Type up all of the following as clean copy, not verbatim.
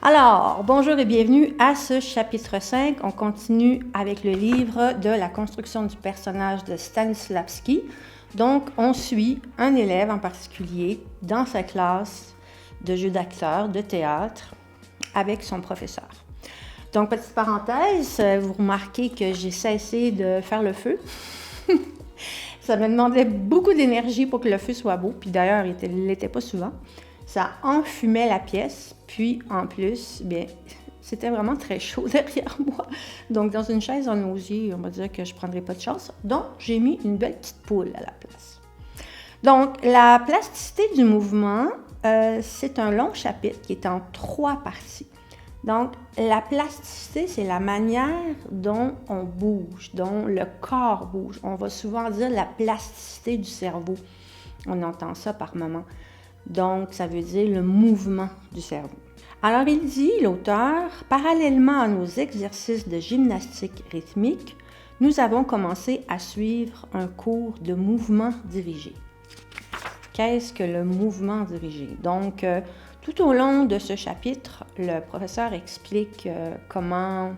Alors, bonjour et bienvenue à ce chapitre 5. On continue avec le livre de la construction du personnage de Stanislavski. Donc, on suit un élève en particulier dans sa classe de jeu d'acteur, de théâtre, avec son professeur. Donc, petite parenthèse, vous remarquez que j'ai cessé de faire le feu. Ça me demandait beaucoup d'énergie pour que le feu soit beau, puis d'ailleurs, il ne l'était pas souvent. Ça enfumait la pièce, puis en plus, bien, c'était vraiment très chaud derrière moi. Donc, dans une chaise en osier, on va dire que je ne prendrais pas de chance. Donc, j'ai mis une belle petite poule à la place. Donc, la plasticité du mouvement, c'est un long chapitre qui est en 3 parties. Donc, la plasticité, c'est la manière dont on bouge, dont le corps bouge. On va souvent dire la plasticité du cerveau. On entend ça par moments. Donc, ça veut dire le mouvement du cerveau. Alors, il dit, l'auteur, parallèlement à nos exercices de gymnastique rythmique, nous avons commencé à suivre un cours de mouvement dirigé. Qu'est-ce que le mouvement dirigé? Donc, tout au long de ce chapitre, le professeur explique comment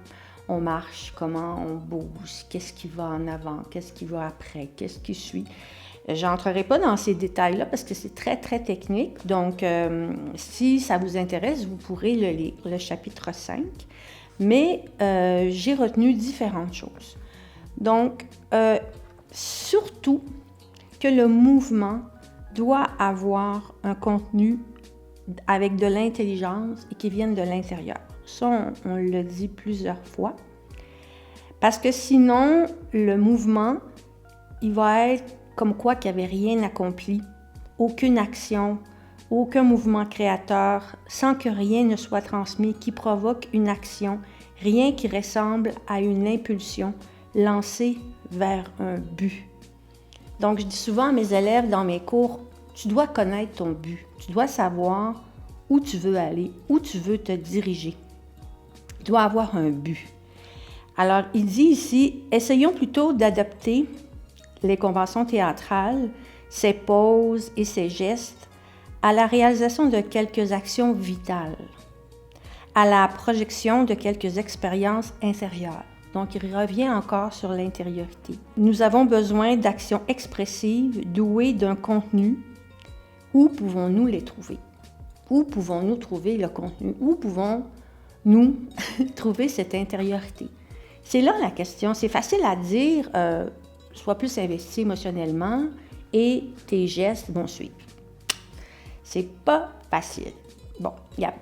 on marche, comment on bouge, qu'est-ce qui va en avant, qu'est-ce qui va après, qu'est-ce qui suit. Je n'entrerai pas dans ces détails-là parce que c'est très, très technique. Donc, si ça vous intéresse, vous pourrez le lire, le chapitre 5. Mais j'ai retenu différentes choses. Donc, surtout que le mouvement doit avoir un contenu avec de l'intelligence et qui vienne de l'intérieur. Ça, on le dit plusieurs fois. Parce que sinon, le mouvement, il va être comme quoi qu'il n'y avait rien accompli, aucune action, aucun mouvement créateur, sans que rien ne soit transmis qui provoque une action, rien qui ressemble à une impulsion lancée vers un but. Donc, je dis souvent à mes élèves dans mes cours, tu dois connaître ton but, tu dois savoir où tu veux aller, où tu veux te diriger. Tu dois avoir un but. Alors, il dit ici, essayons plutôt d'adopter les conventions théâtrales, ses pauses et ses gestes à la réalisation de quelques actions vitales, à la projection de quelques expériences intérieures. Donc, il revient encore sur l'intériorité. Nous avons besoin d'actions expressives douées d'un contenu. Où pouvons-nous les trouver? Où pouvons-nous trouver le contenu? Où pouvons-nous trouver cette intériorité? C'est là la question. C'est facile à dire, sois plus investi émotionnellement et tes gestes vont suivre. C'est pas facile. Bon,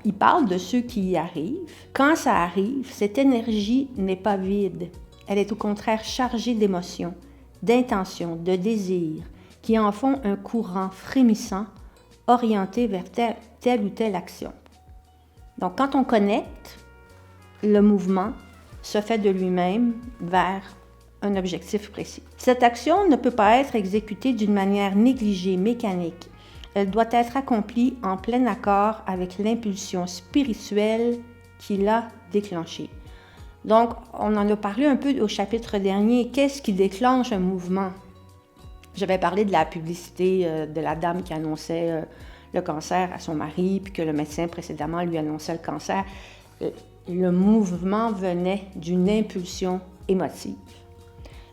il parle de ceux qui y arrivent. Quand ça arrive, cette énergie n'est pas vide. Elle est au contraire chargée d'émotions, d'intentions, de désirs, qui en font un courant frémissant orienté vers telle ou telle action. Donc, quand on connecte, le mouvement se fait de lui-même vers un objectif précis. Cette action ne peut pas être exécutée d'une manière négligée, mécanique. Elle doit être accomplie en plein accord avec l'impulsion spirituelle qui l'a déclenchée. Donc, on en a parlé un peu au chapitre dernier. Qu'est-ce qui déclenche un mouvement? J'avais parlé de la publicité de la dame qui annonçait le cancer à son mari, puis que le médecin précédemment lui annonçait le cancer. Le mouvement venait d'une impulsion émotive.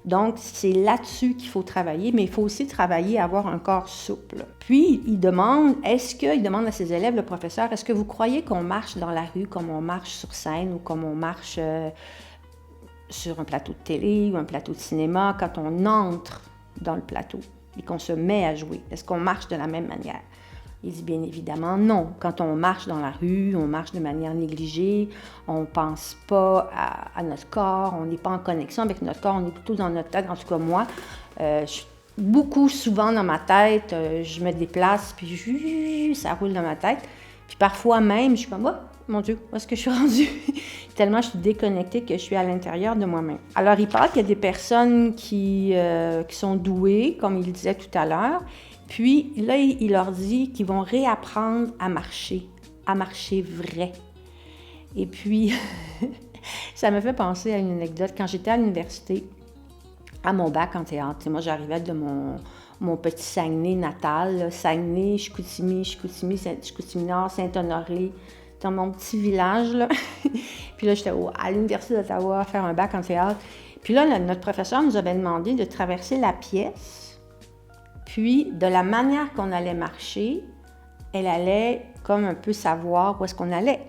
Donc, c'est là-dessus qu'il faut travailler, mais il faut aussi travailler à avoir un corps souple. Puis, il demande à ses élèves, le professeur, est-ce que vous croyez qu'on marche dans la rue comme on marche sur scène ou comme on marche sur un plateau de télé ou un plateau de cinéma quand on entre dans le plateau et qu'on se met à jouer? Est-ce qu'on marche de la même manière? Il dit bien évidemment non. Quand on marche dans la rue, on marche de manière négligée, on ne pense pas à notre corps, on n'est pas en connexion avec notre corps, on est plutôt dans notre tête. En tout cas, moi, beaucoup souvent dans ma tête, je me déplace, puis ça roule dans ma tête. Puis parfois même, je suis comme, oh mon Dieu, où est-ce que je suis rendue? Tellement je suis déconnectée que je suis à l'intérieur de moi-même. Alors, il parle qu'il y a des personnes qui sont douées, comme il disait tout à l'heure. Puis là, il leur dit qu'ils vont réapprendre à marcher vrai. Et puis, ça me fait penser à une anecdote. Quand j'étais à l'université, à mon bac en théâtre, moi j'arrivais de mon petit Saguenay natal, Saguenay, Chicoutimi Nord, Saint-Honoré, dans mon petit village, là. Puis là, j'étais à l'Université d'Ottawa faire un bac en théâtre. Puis là, notre professeur nous avait demandé de traverser la pièce. Puis, de la manière qu'on allait marcher, elle allait comme un peu savoir où est-ce qu'on allait.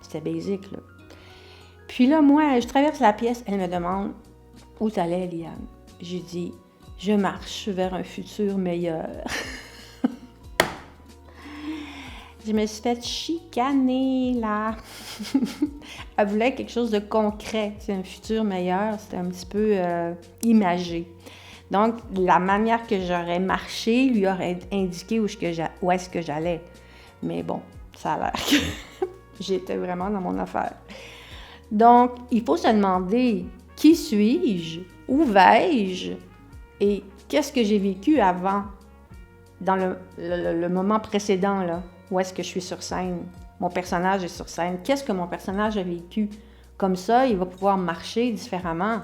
C'était basique, là. Puis là, moi, je traverse la pièce, elle me demande « Où t'allais, Liane? » J'ai dit « Je marche vers un futur meilleur. » Je me suis fait chicaner, là. Elle voulait quelque chose de concret, c'est un futur meilleur, c'était un petit peu imagé. Donc, la manière que j'aurais marché lui aurait indiqué où est-ce que j'allais. Mais bon, ça a l'air que j'étais vraiment dans mon affaire. Donc, il faut se demander, qui suis-je? Où vais-je? Et qu'est-ce que j'ai vécu avant, dans le moment précédent, là? Où est-ce que je suis sur scène? Mon personnage est sur scène. Qu'est-ce que mon personnage a vécu? Comme ça, il va pouvoir marcher différemment.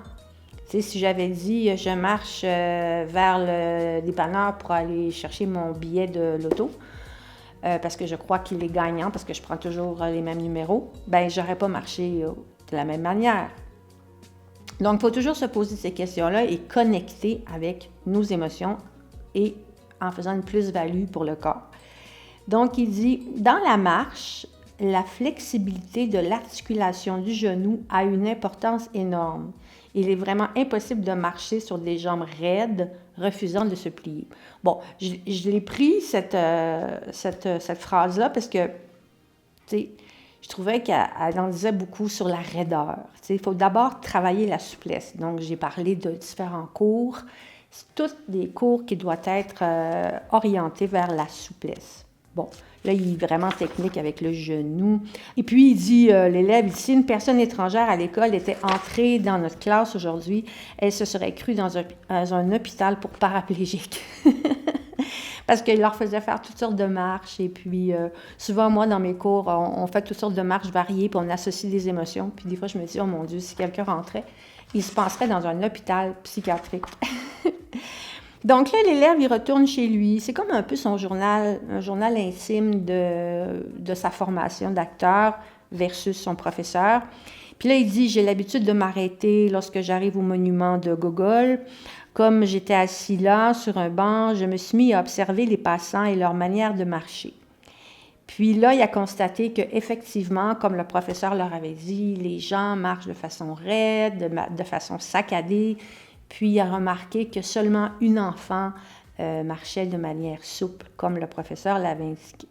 Tu sais, si j'avais dit, je marche vers le dépanneur pour aller chercher mon billet de loto, parce que je crois qu'il est gagnant, parce que je prends toujours les mêmes numéros, ben j'aurais pas marché de la même manière. Donc, il faut toujours se poser ces questions-là et connecter avec nos émotions et en faisant une plus-value pour le corps. Donc, il dit, dans la marche, la flexibilité de l'articulation du genou a une importance énorme. Il est vraiment impossible de marcher sur des jambes raides, refusant de se plier. Bon, je l'ai pris, cette phrase-là, parce que, tu sais, je trouvais qu'elle en disait beaucoup sur la raideur. Tu sais, il faut d'abord travailler la souplesse. Donc, j'ai parlé de différents cours. C'est tous des cours qui doivent être orientés vers la souplesse. Bon, là, il est vraiment technique avec le genou. Et puis, il dit, l'élève, si une personne étrangère à l'école était entrée dans notre classe aujourd'hui, elle se serait crue dans un hôpital pour paraplégiques. Parce qu'il leur faisait faire toutes sortes de marches. Et puis, souvent, moi, dans mes cours, on fait toutes sortes de marches variées, puis on associe des émotions. Puis des fois, je me dis, oh mon Dieu, si quelqu'un rentrait, il se penserait dans un hôpital psychiatrique. Donc là, l'élève, il retourne chez lui. C'est comme un peu son journal, un journal intime de sa formation d'acteur versus son professeur. Puis là, il dit, j'ai l'habitude de m'arrêter lorsque j'arrive au monument de Gogol. Comme j'étais assis là, sur un banc, je me suis mis à observer les passants et leur manière de marcher. Puis là, il a constaté qu'effectivement, comme le professeur leur avait dit, les gens marchent de façon raide, de façon saccadée. Puis il a remarqué que seulement une enfant marchait de manière souple, comme le professeur l'avait indiqué.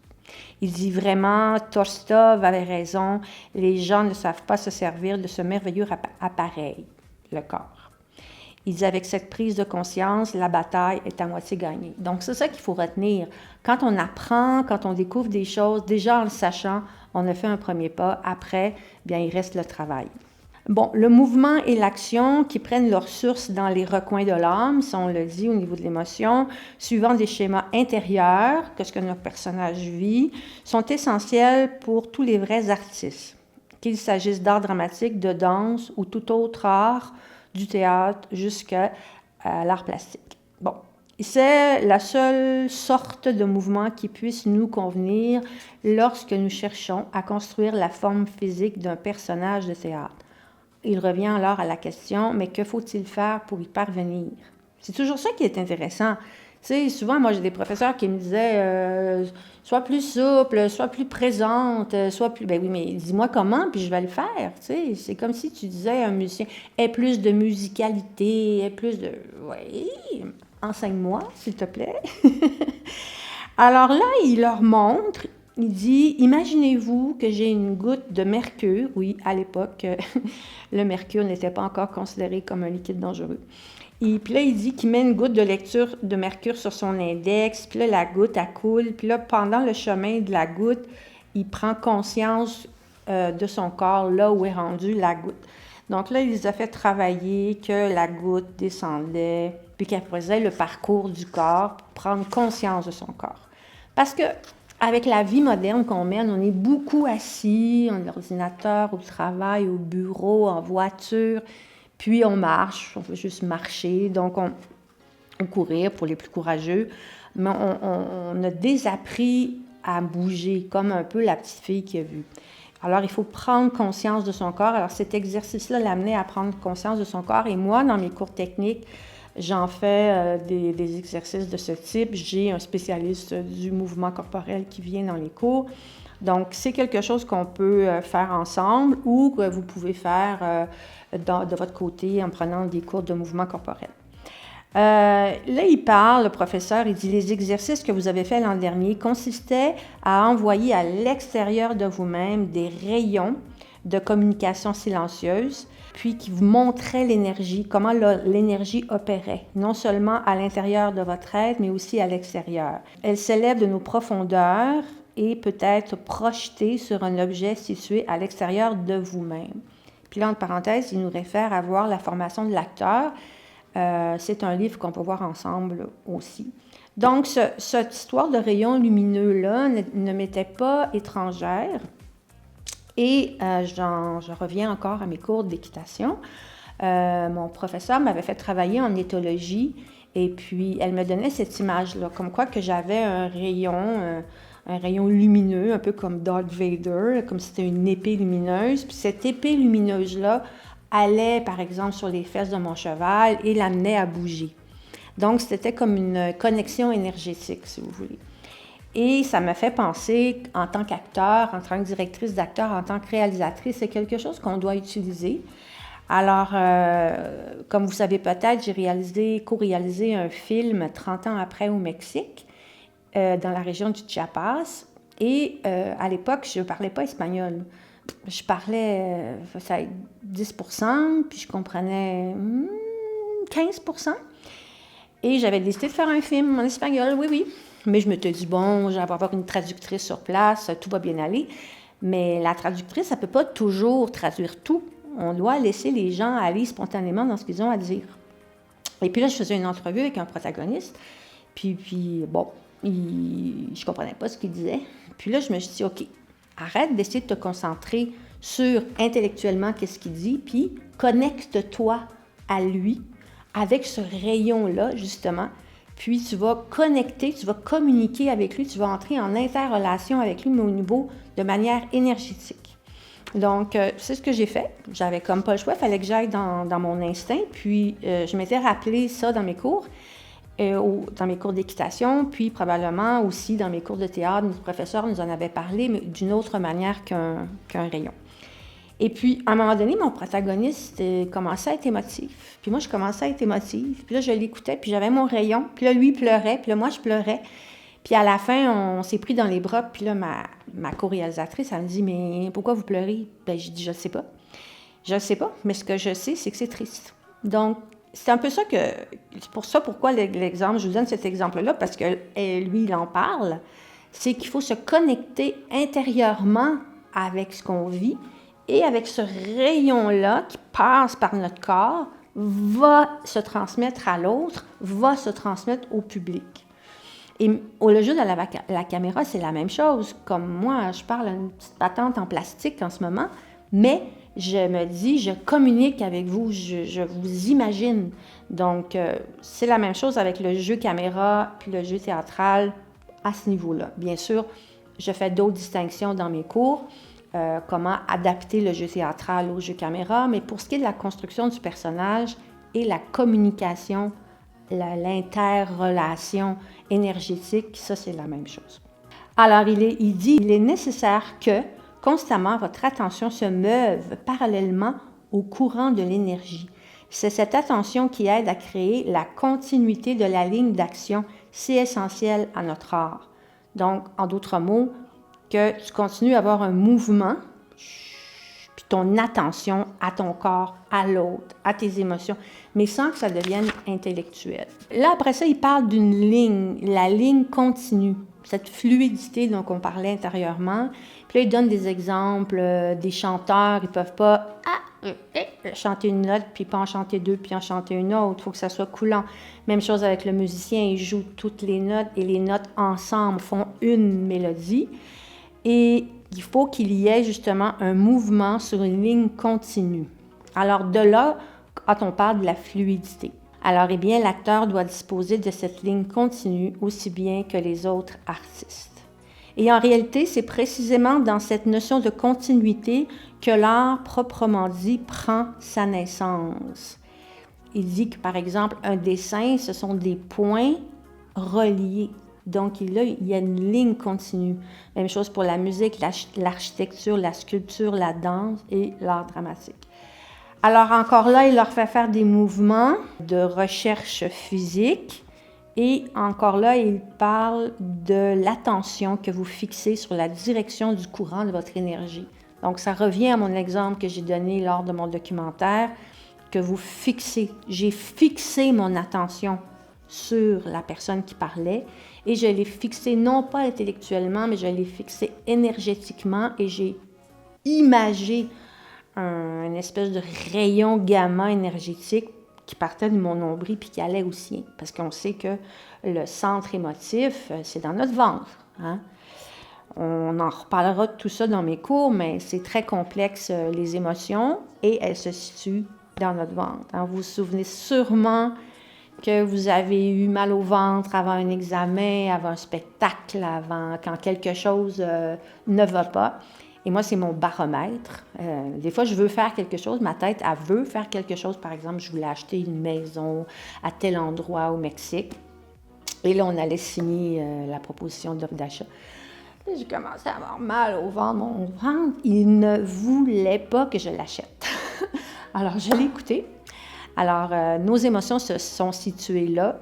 Il dit vraiment, Tolstoï avait raison, les gens ne savent pas se servir de ce merveilleux appareil, le corps. Il dit, avec cette prise de conscience, la bataille est à moitié gagnée. Donc, c'est ça qu'il faut retenir. Quand on apprend, quand on découvre des choses, déjà en le sachant, on a fait un premier pas. Après, bien, il reste le travail. Bon, le mouvement et l'action qui prennent leur source dans les recoins de l'âme, si on le dit au niveau de l'émotion, suivant des schémas intérieurs que ce que notre personnage vit, sont essentiels pour tous les vrais artistes, qu'il s'agisse d'art dramatique, de danse ou tout autre art, du théâtre jusqu'à l'art plastique. Bon, c'est la seule sorte de mouvement qui puisse nous convenir lorsque nous cherchons à construire la forme physique d'un personnage de théâtre. Il revient alors à la question, mais que faut-il faire pour y parvenir? C'est toujours ça qui est intéressant. Tu sais, souvent, moi, j'ai des professeurs qui me disaient sois plus souple, sois plus présente, sois plus... Ben oui, mais dis-moi comment, puis je vais le faire. Tu sais, c'est comme si tu disais à un musicien aie plus de musicalité, aie plus de... Oui, enseigne-moi, s'il te plaît. Alors là, il leur montre... Il dit, imaginez-vous que j'ai une goutte de mercure. Oui, à l'époque, le mercure n'était pas encore considéré comme un liquide dangereux. Et puis là, il dit qu'il met une goutte de mercure sur son index. Puis là, la goutte, elle coule. Puis là, pendant le chemin de la goutte, il prend conscience de son corps, là où est rendue la goutte. Donc là, il les a fait travailler que la goutte descendait, puis qu'elle faisait le parcours du corps pour prendre conscience de son corps. Parce que avec la vie moderne qu'on mène, on est beaucoup assis, on a l'ordinateur, au travail, au bureau, en voiture, puis on marche, on veut juste marcher, donc on courir pour les plus courageux, mais on a désappris à bouger, comme un peu la petite fille qui a vu. Alors, il faut prendre conscience de son corps. Alors, cet exercice-là l'amenait à prendre conscience de son corps. Et moi, dans mes cours techniques, j'en fais des exercices de ce type. J'ai un spécialiste du mouvement corporel qui vient dans les cours. Donc, c'est quelque chose qu'on peut faire ensemble ou que vous pouvez faire de votre côté en prenant des cours de mouvement corporel. Là, il parle, le professeur, il dit « Les exercices que vous avez faits l'an dernier consistaient à envoyer à l'extérieur de vous-même des rayons de communication silencieuse, puis qui vous montraient l'énergie, comment l'énergie opérait, non seulement à l'intérieur de votre être, mais aussi à l'extérieur. Elle s'élève de nos profondeurs et peut être projetée sur un objet situé à l'extérieur de vous-même. » Puis là, entre parenthèses, il nous réfère à voir la formation de l'acteur. C'est un livre qu'on peut voir ensemble aussi. Donc, cette histoire de rayons lumineux-là ne m'était pas étrangère. Et je reviens encore à mes cours d'équitation. Mon professeur m'avait fait travailler en éthologie et puis elle me donnait cette image-là, comme quoi que j'avais un rayon lumineux, un peu comme Darth Vader, comme si c'était une épée lumineuse. Puis cette épée lumineuse-là allait, par exemple, sur les fesses de mon cheval et l'amenait à bouger. Donc, c'était comme une connexion énergétique, si vous voulez. Et ça m'a fait penser, en tant qu'acteur, en tant que directrice d'acteur, en tant que réalisatrice, c'est quelque chose qu'on doit utiliser. Alors, comme vous savez peut-être, j'ai co-réalisé un film 30 ans après au Mexique, dans la région du Chiapas. Et à l'époque, je ne parlais pas espagnol. Je parlais 10%, puis je comprenais 15%. Et j'avais décidé de faire un film en espagnol, oui. Mais je me suis dit, bon, je vais avoir une traductrice sur place, tout va bien aller. Mais la traductrice, elle ne peut pas toujours traduire tout. On doit laisser les gens aller spontanément dans ce qu'ils ont à dire. Et puis là, je faisais une entrevue avec un protagoniste. Puis bon, je ne comprenais pas ce qu'il disait. Puis là, je me suis dit, OK, arrête d'essayer de te concentrer sur intellectuellement qu'est-ce qu'il dit, puis connecte-toi à lui avec ce rayon-là, justement. Puis tu vas connecter, tu vas communiquer avec lui, tu vas entrer en interrelation avec lui, mais au niveau de manière énergétique. Donc, c'est ce que j'ai fait. J'avais comme pas le choix, il fallait que j'aille dans mon instinct. Puis, je m'étais rappelé ça dans mes cours. Dans mes cours d'équitation, puis probablement aussi dans mes cours de théâtre, notre professeur nous en avait parlé, mais d'une autre manière qu'un rayon. Et puis, à un moment donné, mon protagoniste commençait à être émotif. Puis moi, je commençais à être émotive. Puis là, je l'écoutais, puis j'avais mon rayon. Puis là, lui, il pleurait, puis là, moi, je pleurais. Puis à la fin, on s'est pris dans les bras, puis là, ma co-réalisatrice, elle me dit « Mais pourquoi vous pleurez? » Bien, j'ai dit « Je ne sais pas. Je ne sais pas, mais ce que je sais, c'est que c'est triste. » Donc, c'est un peu ça que... C'est pour ça pourquoi l'exemple, je vous donne cet exemple-là, parce que lui, il en parle, c'est qu'il faut se connecter intérieurement avec ce qu'on vit, et avec ce rayon-là qui passe par notre corps, va se transmettre à l'autre, va se transmettre au public. Et le jeu de la caméra, c'est la même chose. Comme moi, je parle à une petite patente en plastique en ce moment, mais je me dis, je communique avec vous, je vous imagine. Donc, c'est la même chose avec le jeu caméra puis le jeu théâtral à ce niveau-là. Bien sûr, je fais d'autres distinctions dans mes cours, comment adapter le jeu théâtral au jeu caméra, mais pour ce qui est de la construction du personnage et la communication, l'interrelation énergétique, ça, c'est la même chose. Alors, il dit, il est nécessaire que constamment votre attention se meuve parallèlement au courant de l'énergie. C'est cette attention qui aide à créer la continuité de la ligne d'action si essentielle à notre art. Donc, en d'autres mots, que tu continues à avoir un mouvement, puis ton attention à ton corps, à l'autre, à tes émotions, mais sans que ça devienne intellectuel. Là, après ça, il parle d'une ligne, la ligne continue, cette fluidité dont on parlait intérieurement. Puis là, il donne des exemples, des chanteurs, ils ne peuvent pas chanter une note, puis pas en chanter deux, puis en chanter une autre. Il faut que ça soit coulant. Même chose avec le musicien, il joue toutes les notes et les notes ensemble font une mélodie. Et il faut qu'il y ait justement un mouvement sur une ligne continue. Alors de là, quand on parle de la fluidité. Alors, eh bien, l'acteur doit disposer de cette ligne continue aussi bien que les autres artistes. Et en réalité, c'est précisément dans cette notion de continuité que l'art proprement dit prend sa naissance. Il dit que, par exemple, un dessin, ce sont des points reliés. Donc là, il y a une ligne continue. Même chose pour la musique, l'architecture, la sculpture, la danse et l'art dramatique. Alors encore là, il leur fait faire des mouvements de recherche physique. Et encore là, il parle de l'attention que vous fixez sur la direction du courant de votre énergie. Donc, ça revient à mon exemple que j'ai donné lors de mon documentaire, que vous fixez. J'ai fixé mon attention sur la personne qui parlait et je l'ai fixé non pas intellectuellement, mais je l'ai fixé énergétiquement et j'ai imagé une espèce de rayon gamma énergétique qui partait de mon nombril puis qui allait au sien. Parce qu'on sait que le centre émotif, c'est dans notre ventre. Hein? On en reparlera de tout ça dans mes cours, mais c'est très complexe, les émotions, et elles se situent dans notre ventre. Hein? Vous vous souvenez sûrement que vous avez eu mal au ventre avant un examen, avant un spectacle, avant quand quelque chose ne va pas. Et moi, c'est mon baromètre. Des fois, je veux faire quelque chose, ma tête, elle veut faire quelque chose. Par exemple, je voulais acheter une maison à tel endroit au Mexique. Et là, on allait signer la proposition d'offre d'achat. Là, j'ai commencé à avoir mal au ventre. Mon ventre, il ne voulait pas que je l'achète. Alors, je l'ai écouté. Alors, nos émotions se sont situées là.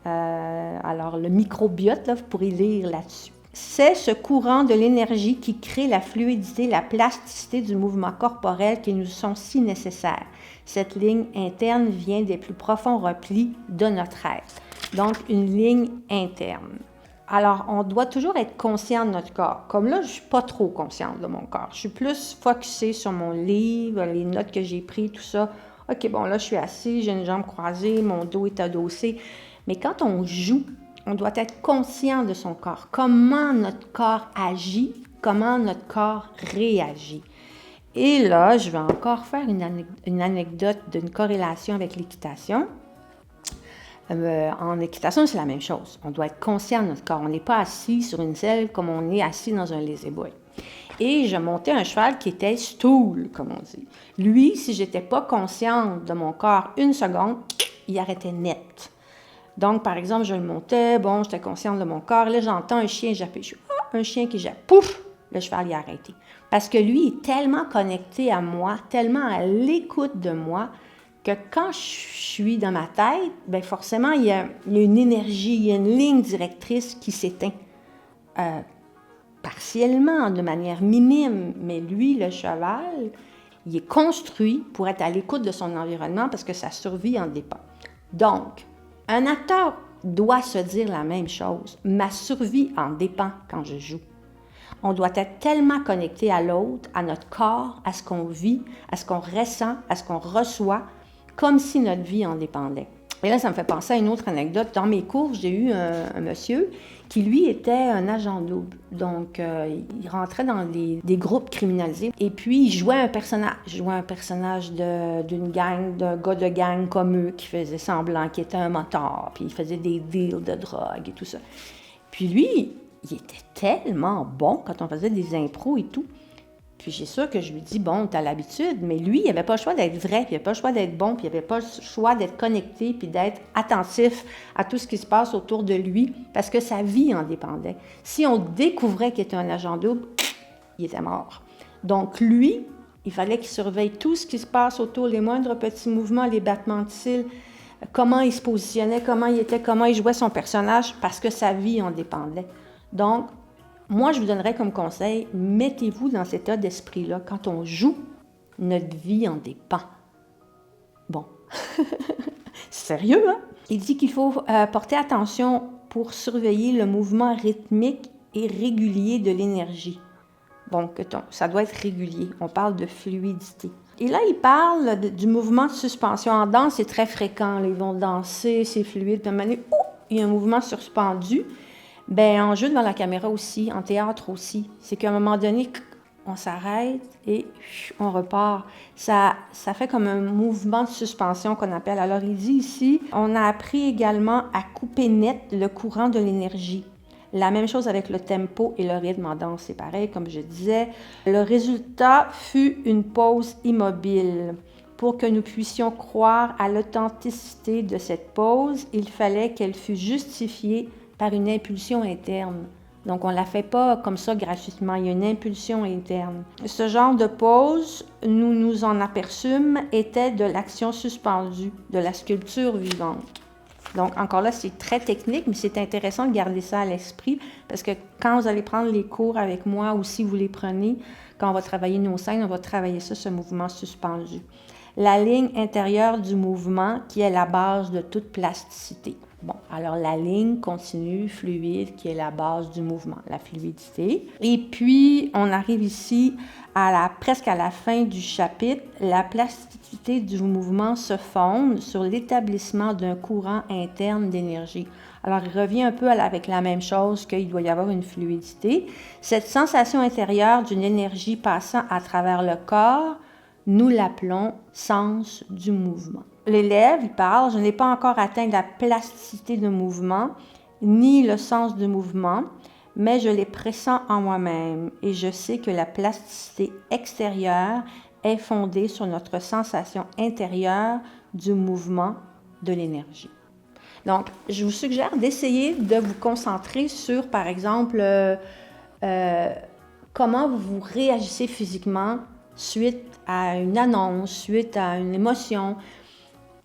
Alors, le microbiote, là, vous pourrez lire là-dessus. C'est ce courant de l'énergie qui crée la fluidité, la plasticité du mouvement corporel qui nous sont si nécessaires. Cette ligne interne vient des plus profonds replis de notre être. Donc, une ligne interne. Alors, on doit toujours être conscient de notre corps. Comme là, je ne suis pas trop consciente de mon corps. Je suis plus focusée sur mon livre, les notes que j'ai prises, tout ça. OK, bon, là, je suis assise, j'ai une jambe croisée, mon dos est adossé. Mais quand on joue, on doit être conscient de son corps. Comment notre corps agit, comment notre corps réagit. Et là, je vais encore faire une anecdote d'une corrélation avec l'équitation. En équitation, c'est la même chose. On doit être conscient de notre corps. On n'est pas assis sur une selle comme on est assis dans un lazy-boy. Et je montais un cheval qui était stool, comme on dit. Lui, si je n'étais pas consciente de mon corps une seconde, il arrêtait net. Donc, par exemple, je le montais, bon, j'étais consciente de mon corps. Là, j'entends un chien japper. Je suis, un chien qui jappe. Pouf! Le cheval, il a arrêté. Parce que lui, il est tellement connecté à moi, tellement à l'écoute de moi, que quand je suis dans ma tête, bien forcément, il y a une énergie, il y a une ligne directrice qui s'éteint. Partiellement, de manière minime, mais lui, le cheval, il est construit pour être à l'écoute de son environnement parce que sa survie en dépend. Donc, un acteur doit se dire la même chose. Ma survie en dépend quand je joue. On doit être tellement connecté à l'autre, à notre corps, à ce qu'on vit, à ce qu'on ressent, à ce qu'on reçoit, comme si notre vie en dépendait. Et là, ça me fait penser à une autre anecdote. Dans mes cours, j'ai eu un monsieur qui, lui, était un agent double. Donc, il rentrait dans des groupes criminalisés. Et puis, il jouait un personnage. Il jouait un personnage d'une gang, d'un gars de gang comme eux qui faisait semblant qu'il était un motard. Puis, il faisait des deals de drogue et tout ça. Puis lui, il était tellement bon quand on faisait des impros et tout. Puis j'ai sûr que je lui dis, bon, t'as l'habitude, mais lui, il n'avait pas le choix d'être vrai, puis il n'avait pas le choix d'être bon, puis il n'avait pas le choix d'être connecté, puis d'être attentif à tout ce qui se passe autour de lui, parce que sa vie en dépendait. Si on découvrait qu'il était un agent double, il était mort. Donc lui, il fallait qu'il surveille tout ce qui se passe autour, les moindres petits mouvements, les battements de cils, comment il se positionnait, comment il était, comment il jouait son personnage, parce que sa vie en dépendait. Donc, moi, je vous donnerais comme conseil, mettez-vous dans cet état d'esprit-là. Quand on joue, notre vie en dépend. Bon, c'est sérieux, hein? Il dit qu'il faut porter attention pour surveiller le mouvement rythmique et régulier de l'énergie. Bon, ça doit être régulier. On parle de fluidité. Et là, il parle du mouvement de suspension. En danse, c'est très fréquent. Là, ils vont danser, c'est fluide. Puis à un moment donné, il y a un mouvement suspendu. Bien, en jeu devant la caméra aussi, en théâtre aussi. C'est qu'à un moment donné, on s'arrête et on repart. Ça fait comme un mouvement de suspension qu'on appelle. Alors, il dit ici, on a appris également à couper net le courant de l'énergie. La même chose avec le tempo et le rythme en danse, c'est pareil, comme je disais. Le résultat fut une pause immobile. Pour que nous puissions croire à l'authenticité de cette pause, il fallait qu'elle fût justifiée par une impulsion interne. Donc, on ne la fait pas comme ça gratuitement, il y a une impulsion interne. Ce genre de pause, nous nous en aperçûmes, était de l'action suspendue, de la sculpture vivante. Donc, encore là, c'est très technique, mais c'est intéressant de garder ça à l'esprit parce que quand vous allez prendre les cours avec moi ou si vous les prenez, quand on va travailler nos scènes, on va travailler ça, ce mouvement suspendu. La ligne intérieure du mouvement qui est la base de toute plasticité. Bon, alors la ligne continue, fluide, qui est la base du mouvement, la fluidité. Et puis, on arrive ici presque à la fin du chapitre. La plasticité du mouvement se fonde sur l'établissement d'un courant interne d'énergie. Alors, il revient un peu avec la même chose qu'il doit y avoir une fluidité. Cette sensation intérieure d'une énergie passant à travers le corps, nous l'appelons sens du mouvement. L'élève, il parle, je n'ai pas encore atteint la plasticité de mouvement, ni le sens du mouvement, mais je les pressens en moi-même et je sais que la plasticité extérieure est fondée sur notre sensation intérieure du mouvement de l'énergie. Donc, je vous suggère d'essayer de vous concentrer sur, par exemple, comment vous réagissez physiquement suite à une annonce, suite à une émotion.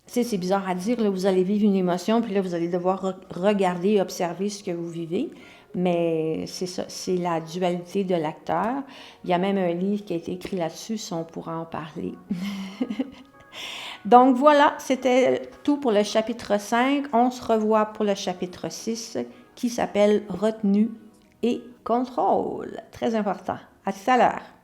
C'est bizarre à dire, là, vous allez vivre une émotion, puis là, vous allez devoir regarder et observer ce que vous vivez. Mais c'est ça, c'est la dualité de l'acteur. Il y a même un livre qui a été écrit là-dessus, si on pourra en parler. Donc voilà, c'était tout pour le chapitre 5. On se revoit pour le chapitre 6 qui s'appelle « Retenue et contrôle ». Très important. À tout à l'heure.